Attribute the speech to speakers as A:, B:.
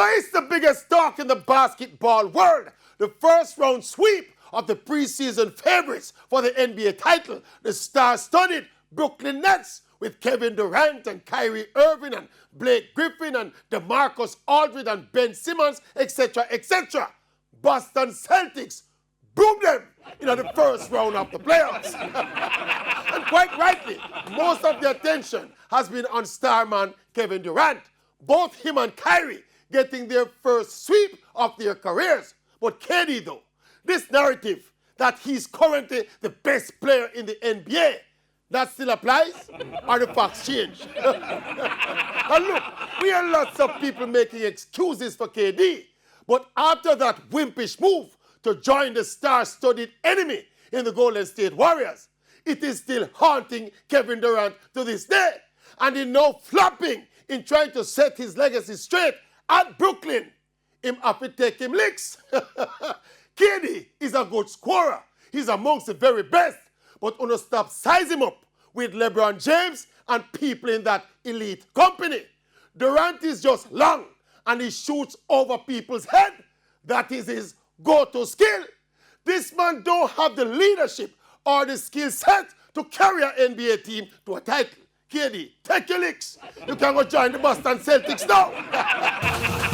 A: So it's the biggest talk in the basketball world. The first round sweep of the preseason favorites for the NBA title, the star-studded Brooklyn Nets, with Kevin Durant and Kyrie Irving and Blake Griffin and DeMarcus Aldridge and Ben Simmons, etc., etc. Boston Celtics boomed them in the first round of the playoffs. And quite rightly, most of the attention has been on starman Kevin Durant. Both him and Kyrie getting their first sweep of their careers. But KD, though, this narrative that he's currently the best player in the NBA, that still applies? Or the facts change? And look, we hear lots of people making excuses for KD, but after that wimpish move to join the star-studded enemy in the Golden State Warriors, it is still haunting Kevin Durant to this day. And in no flopping in trying to set his legacy straight at Brooklyn, him have to take him licks. KD is a good scorer. He's amongst the very best. But uno stop size him up with LeBron James and people in that elite company. Durant is just long and he shoots over people's head. That is his go-to skill. This man don't have the leadership or the skill set to carry an NBA team to a title. KD, take your licks. You can go join the Boston Celtics now.